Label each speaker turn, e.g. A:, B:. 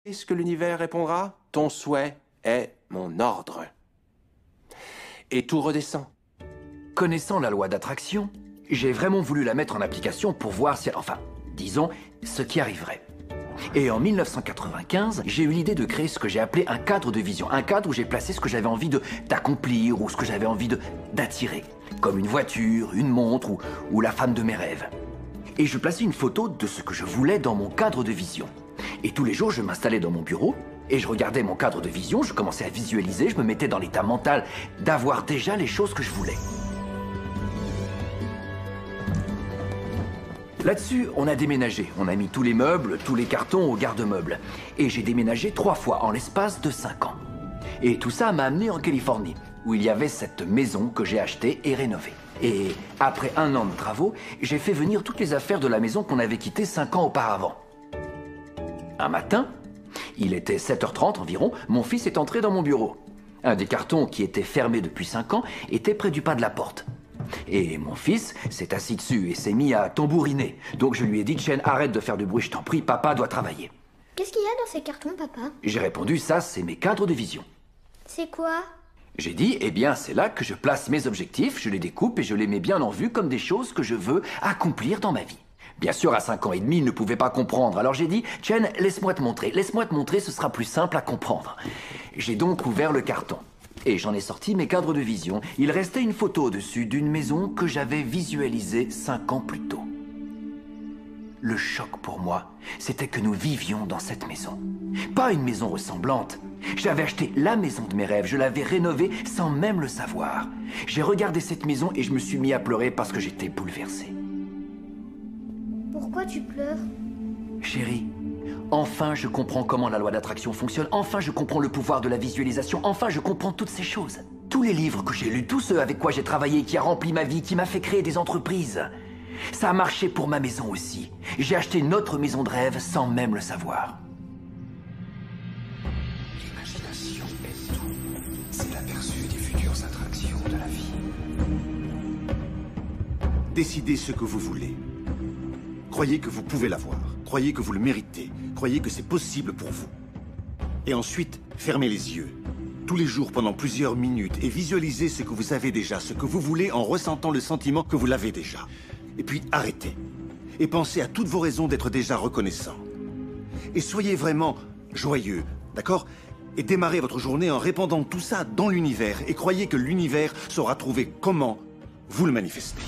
A: Est-ce que l'univers répondra? Ton souhait est mon ordre. Et tout redescend.
B: Connaissant la loi d'attraction, j'ai vraiment voulu la mettre en application pour voir si... Enfin, disons, ce qui arriverait. Et en 1995, j'ai eu l'idée de créer ce que j'ai appelé un cadre de vision. Un cadre où j'ai placé ce que j'avais envie d'accomplir ou ce que j'avais envie d'attirer. Comme une voiture, une montre ou la femme de mes rêves. Et je plaçais une photo de ce que je voulais dans mon cadre de vision. Et tous les jours, je m'installais dans mon bureau et je regardais mon cadre de vision, je commençais à visualiser, je me mettais dans l'état mental d'avoir déjà les choses que je voulais. Là-dessus, on a déménagé. On a mis tous les meubles, tous les cartons au garde-meubles. Et j'ai déménagé 3 fois en l'espace de 5 ans. Et tout ça m'a amené en Californie, où il y avait cette maison que j'ai achetée et rénovée. Et après 1 an de travaux, j'ai fait venir toutes les affaires de la maison qu'on avait quittée 5 ans auparavant. Un matin, il était 7h30 environ, mon fils est entré dans mon bureau. Un des cartons qui était fermé depuis 5 ans était près du pas de la porte. Et mon fils s'est assis dessus et s'est mis à tambouriner. Donc je lui ai dit, Chen, arrête de faire du bruit, je t'en prie, papa doit travailler.
C: Qu'est-ce qu'il y a dans ces cartons, papa?
B: J'ai répondu, ça c'est mes cadres de vision.
C: C'est quoi?
B: J'ai dit, eh bien c'est là que je place mes objectifs, je les découpe et je les mets bien en vue comme des choses que je veux accomplir dans ma vie. Bien sûr, à 5 ans et demi, il ne pouvait pas comprendre. Alors j'ai dit, Chen, laisse-moi te montrer, ce sera plus simple à comprendre. J'ai donc ouvert le carton. Et j'en ai sorti mes cadres de vision. Il restait une photo dessus d'une maison que j'avais visualisée 5 ans plus tôt. Le choc pour moi, c'était que nous vivions dans cette maison. Pas une maison ressemblante. J'avais acheté la maison de mes rêves, je l'avais rénovée sans même le savoir. J'ai regardé cette maison et je me suis mis à pleurer parce que j'étais bouleversé.
C: Pourquoi tu pleures?
B: Chérie, enfin je comprends comment la loi d'attraction fonctionne, enfin je comprends le pouvoir de la visualisation, enfin je comprends toutes ces choses. Tous les livres que j'ai lus, tous ceux avec quoi j'ai travaillé, qui a rempli ma vie, qui m'a fait créer des entreprises. Ça a marché pour ma maison aussi. J'ai acheté notre maison de rêve sans même le savoir.
D: L'imagination est tout. C'est l'aperçu des futures attractions de la vie.
E: Décidez ce que vous voulez. Croyez que vous pouvez l'avoir. Croyez que vous le méritez. Croyez que c'est possible pour vous. Et ensuite, fermez les yeux. Tous les jours pendant plusieurs minutes et visualisez ce que vous avez déjà, ce que vous voulez en ressentant le sentiment que vous l'avez déjà. Et puis arrêtez. Et pensez à toutes vos raisons d'être déjà reconnaissant. Et soyez vraiment joyeux, d'accord? Et démarrez votre journée en répandant tout ça dans l'univers. Et croyez que l'univers saura trouver comment vous le manifester.